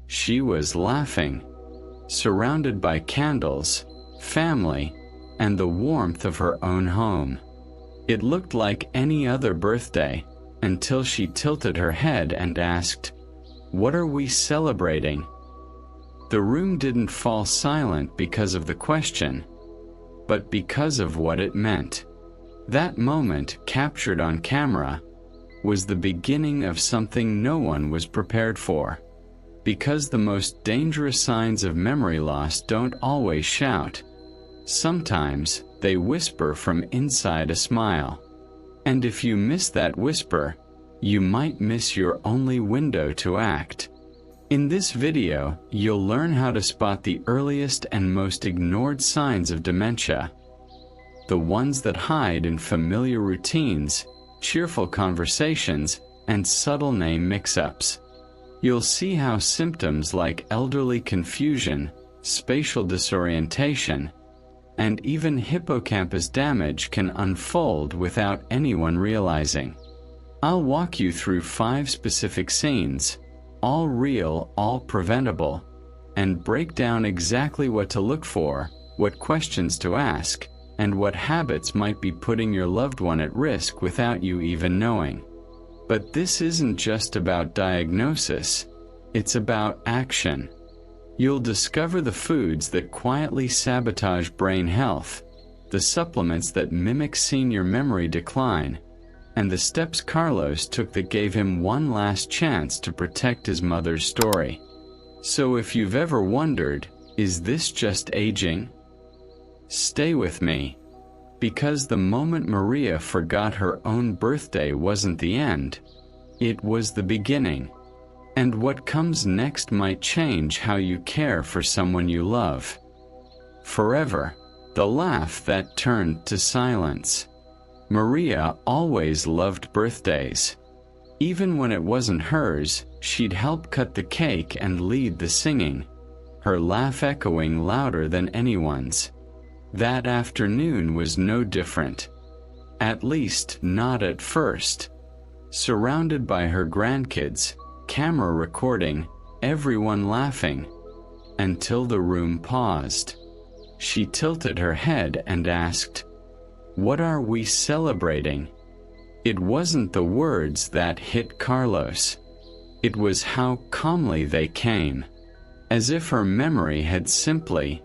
She was laughing, surrounded by candles, family, and the warmth of her own home. It looked like any other birthday, until she tilted her head and asked, "What are we celebrating?" The room didn't fall silent because of the question, but because of what it meant. That moment, captured on camera, was the beginning of something no one was prepared for. Because the most dangerous signs of memory loss don't always shout. Sometimes they whisper from inside a smile. And if you miss that whisper, you might miss your only window to act. In this video, you'll learn how to spot the earliest and most ignored signs of dementia. The ones that hide in familiar routines, cheerful conversations, and subtle name mix-ups. You'll see how symptoms like elderly confusion, spatial disorientation, and even hippocampus damage can unfold without anyone realizing. I'll walk you through 5 specific scenes, all real, all preventable, and break down exactly what to look for, what questions to ask, and what habits might be putting your loved one at risk without you even knowing. But this isn't just about diagnosis, it's about action. You'll discover the foods that quietly sabotage brain health, the supplements that mimic senior memory decline, and the steps Carlos took that gave him one last chance to protect his mother's story. So if you've ever wondered, is this just aging? Stay with me, because the moment Maria forgot her own birthday wasn't the end, it was the beginning. And what comes next might change how you care for someone you love. Forever, the laugh that turned to silence. Maria always loved birthdays. Even when it wasn't hers, she'd help cut the cake and lead the singing, her laugh echoing louder than anyone's. That afternoon was no different. At least, not at first. Surrounded by her grandkids, camera recording, everyone laughing, until the room paused. She tilted her head and asked, "What are we celebrating?" It wasn't the words that hit Carlos. It was how calmly they came, as if her memory had simply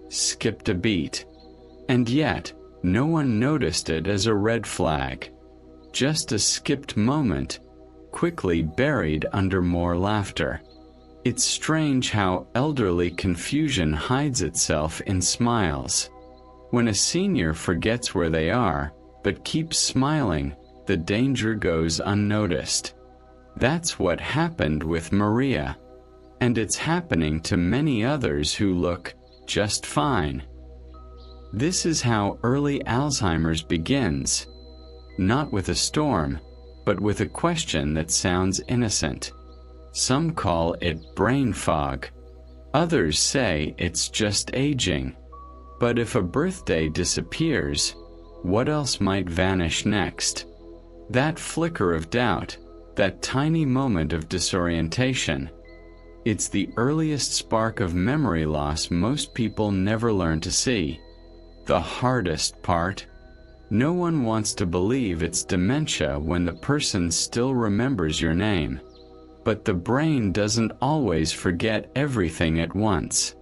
skipped a beat. And yet, no one noticed it as a red flag. Just a skipped moment, quickly buried under more laughter. It's strange how elderly confusion hides itself in smiles. When a senior forgets where they are, but keeps smiling, the danger goes unnoticed. That's what happened with Maria. And it's happening to many others who look just fine. This is how early Alzheimer's begins. Not with a storm, but with a question that sounds innocent. Some call it brain fog. Others say it's just aging. But if a birthday disappears, what else might vanish next? That flicker of doubt, that tiny moment of disorientation. It's the earliest spark of memory loss most people never learn to see. The hardest part. No one wants to believe it's dementia when the person still remembers your name. But the brain doesn't always forget everything at once.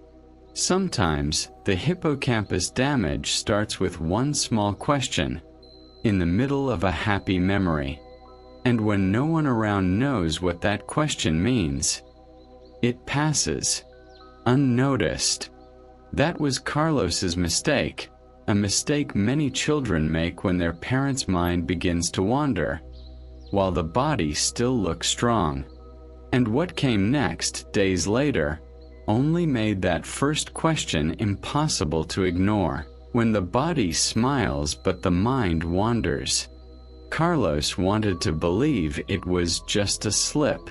Sometimes, the hippocampus damage starts with one small question, in the middle of a happy memory. And when no one around knows what that question means, it passes, unnoticed. That was Carlos's mistake, a mistake many children make when their parents' mind begins to wander, while the body still looks strong. And what came next, days later, only made that first question impossible to ignore. When the body smiles but the mind wanders. Carlos wanted to believe it was just a slip.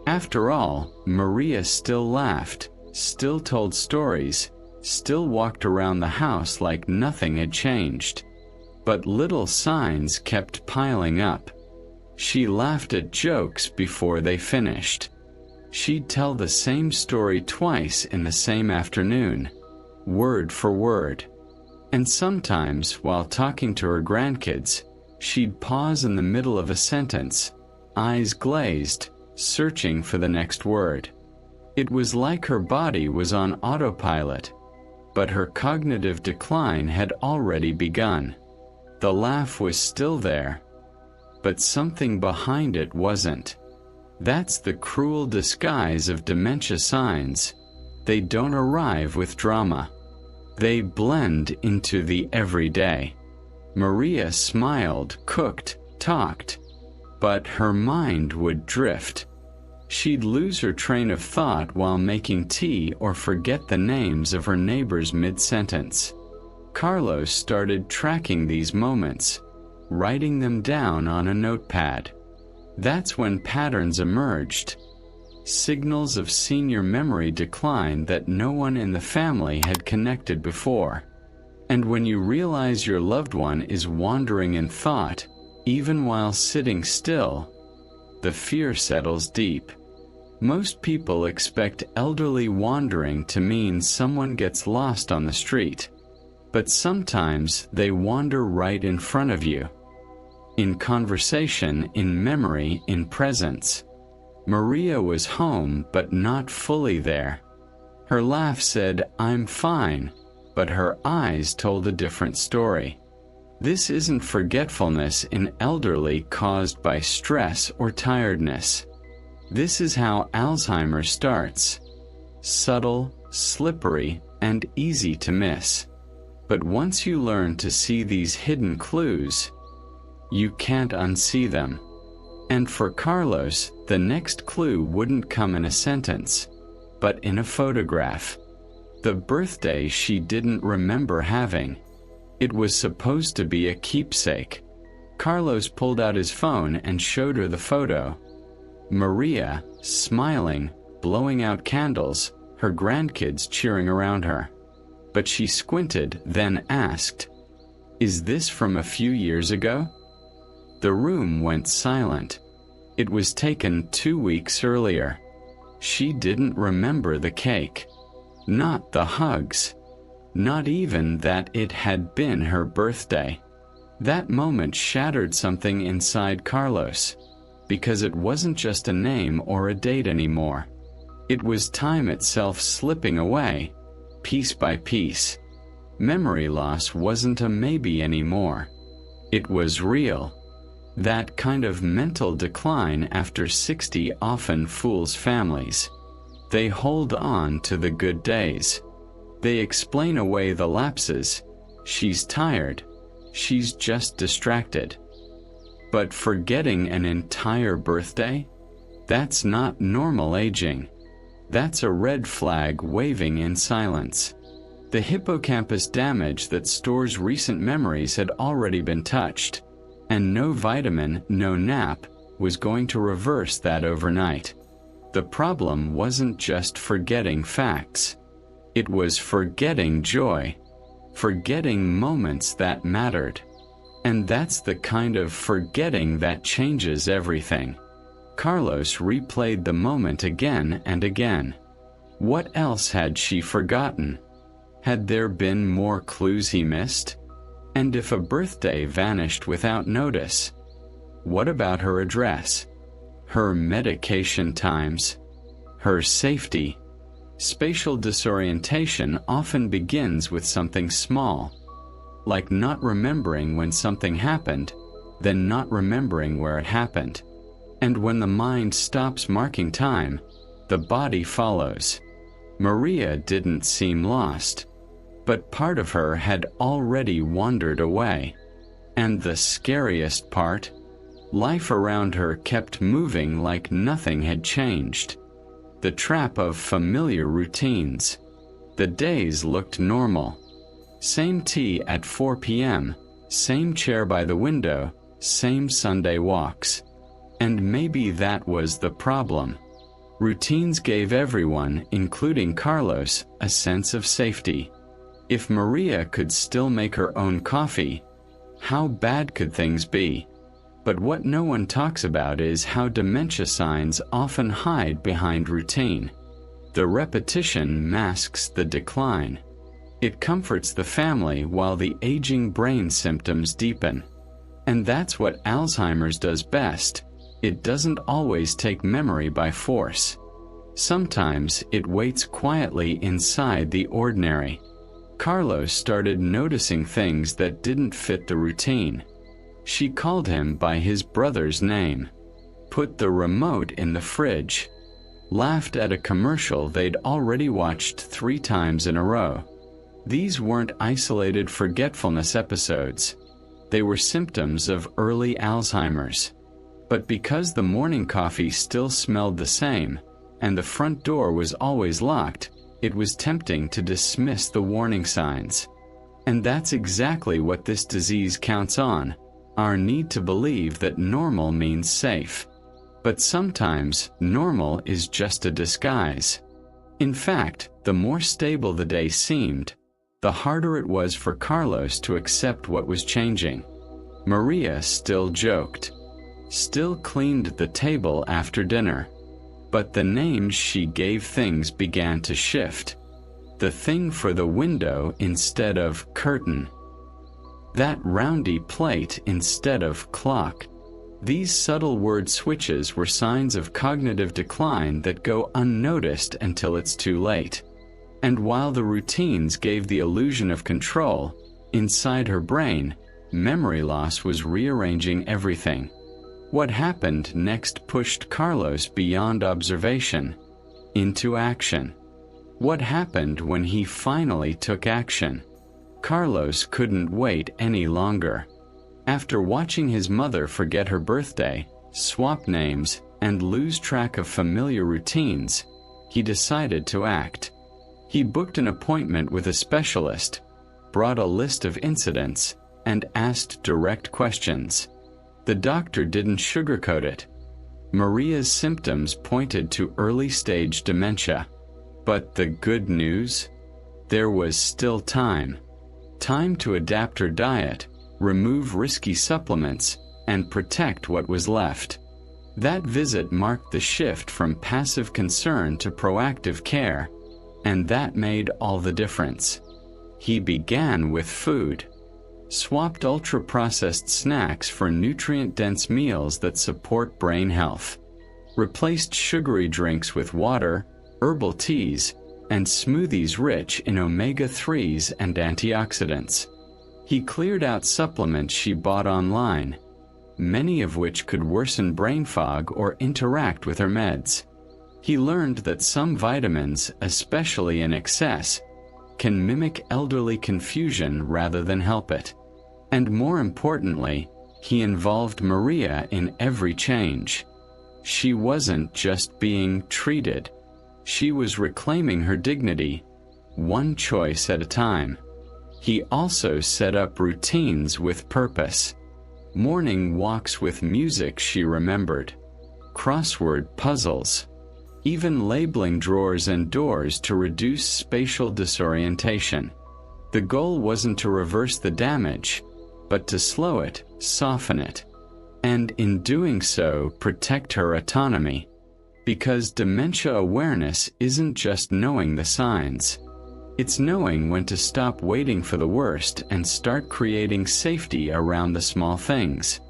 After all, Maria still laughed, still told stories, still walked around the house like nothing had changed. But little signs kept piling up. She laughed at jokes before they finished. She'd tell the same story twice in the same afternoon, word for word. And sometimes, while talking to her grandkids, she'd pause in the middle of a sentence, eyes glazed, searching for the next word. It was like her body was on autopilot, but her cognitive decline had already begun. The laugh was still there, but something behind it wasn't. That's the cruel disguise of dementia signs. They don't arrive with drama. They blend into the everyday. Maria smiled, cooked, talked, but her mind would drift. She'd lose her train of thought while making tea or forget the names of her neighbors mid-sentence. Carlos started tracking these moments, writing them down on a notepad. That's when patterns emerged. Signals of senior memory decline that no one in the family had connected before. And when you realize your loved one is wandering in thought, even while sitting still, the fear settles deep. Most people expect elderly wandering to mean someone gets lost on the street. But sometimes they wander right in front of you. In conversation, in memory, in presence. Maria was home, but not fully there. Her laugh said, "I'm fine," but her eyes told a different story. This isn't forgetfulness in elderly caused by stress or tiredness. This is how Alzheimer's starts. Subtle, slippery, and easy to miss. But once you learn to see these hidden clues, you can't unsee them. And for Carlos, the next clue wouldn't come in a sentence, but in a photograph. The birthday she didn't remember having. It was supposed to be a keepsake. Carlos pulled out his phone and showed her the photo. Maria, smiling, blowing out candles, her grandkids cheering around her. But she squinted, then asked, "Is this from a few years ago?" The room went silent. It was taken 2 weeks earlier. She didn't remember the cake. Not the hugs. Not even that it had been her birthday. That moment shattered something inside Carlos, because it wasn't just a name or a date anymore. It was time itself slipping away, piece by piece. Memory loss wasn't a maybe anymore. It was real. That kind of mental decline after 60 often fools families. They hold on to the good days. They explain away the lapses. She's tired. She's just distracted. But forgetting an entire birthday? That's not normal aging. That's a red flag waving in silence. The hippocampus damage that stores recent memories had already been touched, and no vitamin, no nap, was going to reverse that overnight. The problem wasn't just forgetting facts. It was forgetting joy, forgetting moments that mattered. And that's the kind of forgetting that changes everything. Carlos replayed the moment again and again. What else had she forgotten? Had there been more clues he missed? And if a birthday vanished without notice, what about her address? Her medication times? Her safety? Spatial disorientation often begins with something small, like not remembering when something happened, then not remembering where it happened. And when the mind stops marking time, the body follows. Maria didn't seem lost, but part of her had already wandered away. And the scariest part, life around her kept moving like nothing had changed. The trap of familiar routines. The days looked normal. Same tea at 4 p.m., same chair by the window, same Sunday walks. And maybe that was the problem. Routines gave everyone, including Carlos, a sense of safety. If Maria could still make her own coffee, how bad could things be? But what no one talks about is how dementia signs often hide behind routine. The repetition masks the decline. It comforts the family while the aging brain symptoms deepen. And that's what Alzheimer's does best. It doesn't always take memory by force. Sometimes it waits quietly inside the ordinary. Carlos started noticing things that didn't fit the routine. She called him by his brother's name, put the remote in the fridge, laughed at a commercial they'd already watched 3 times in a row. These weren't isolated forgetfulness episodes. They were symptoms of early Alzheimer's. But because the morning coffee still smelled the same, and the front door was always locked, it was tempting to dismiss the warning signs. And that's exactly what this disease counts on, our need to believe that normal means safe. But sometimes, normal is just a disguise. In fact, the more stable the day seemed, the harder it was for Carlos to accept what was changing. Maria still joked, still cleaned the table after dinner. But the names she gave things began to shift. The thing for the window instead of curtain. That roundy plate instead of clock. These subtle word switches were signs of cognitive decline that go unnoticed until it's too late. And while the routines gave the illusion of control, inside her brain, memory loss was rearranging everything. What happened next pushed Carlos beyond observation, into action. What happened when he finally took action? Carlos couldn't wait any longer. After watching his mother forget her birthday, swap names, and lose track of familiar routines, he decided to act. He booked an appointment with a specialist, brought a list of incidents, and asked direct questions. The doctor didn't sugarcoat it. Maria's symptoms pointed to early-stage dementia. But the good news? There was still time. Time to adapt her diet, remove risky supplements, and protect what was left. That visit marked the shift from passive concern to proactive care, and that made all the difference. He began with food. Swapped ultra-processed snacks for nutrient-dense meals that support brain health. Replaced sugary drinks with water, herbal teas, and smoothies rich in omega-3s and antioxidants. He cleared out supplements she bought online, many of which could worsen brain fog or interact with her meds. He learned that some vitamins, especially in excess, can mimic elderly confusion rather than help it. And more importantly, he involved Maria in every change. She wasn't just being treated. She was reclaiming her dignity, one choice at a time. He also set up routines with purpose. Morning walks with music she remembered. Crossword puzzles. Even labeling drawers and doors to reduce spatial disorientation. The goal wasn't to reverse the damage, but to slow it, soften it, and in doing so, protect her autonomy. Because dementia awareness isn't just knowing the signs. It's knowing when to stop waiting for the worst and start creating safety around the small things.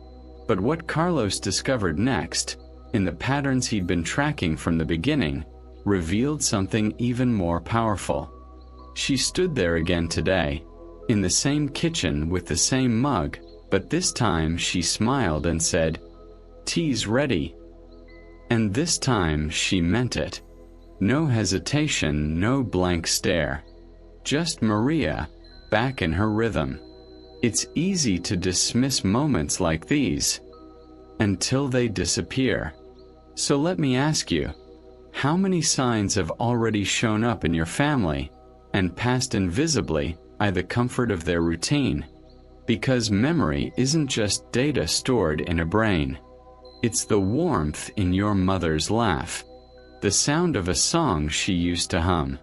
But what Carlos discovered next, in the patterns he'd been tracking from the beginning, revealed something even more powerful. She stood there again today, in the same kitchen with the same mug, but this time she smiled and said, "Tea's ready." And this time she meant it. No hesitation, no blank stare. Just Maria, back in her rhythm. It's easy to dismiss moments like these, until they disappear. So let me ask you, how many signs have already shown up in your family, and passed invisibly by the comfort of their routine? Because memory isn't just data stored in a brain. It's the warmth in your mother's laugh, the sound of a song she used to hum,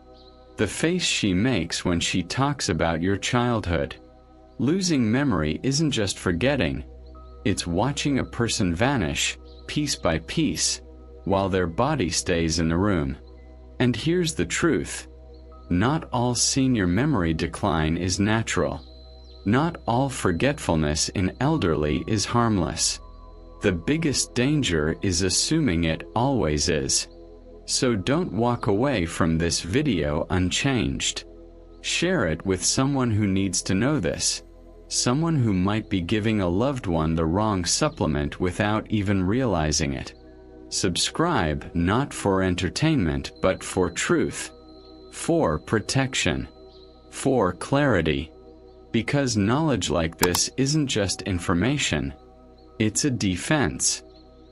the face she makes when she talks about your childhood. Losing memory isn't just forgetting, It's watching a person vanish, piece by piece, while their body stays in the room. And here's the truth. Not all senior memory decline is natural. Not all forgetfulness in elderly is harmless. The biggest danger is assuming it always is. So don't walk away from this video unchanged. Share it with someone who needs to know this. Someone who might be giving a loved one the wrong supplement without even realizing it. Subscribe not for entertainment but for truth, for protection, for clarity. Because knowledge like this isn't just information, it's a defense,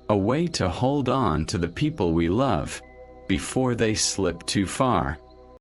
a way to hold on to the people we love before they slip too far.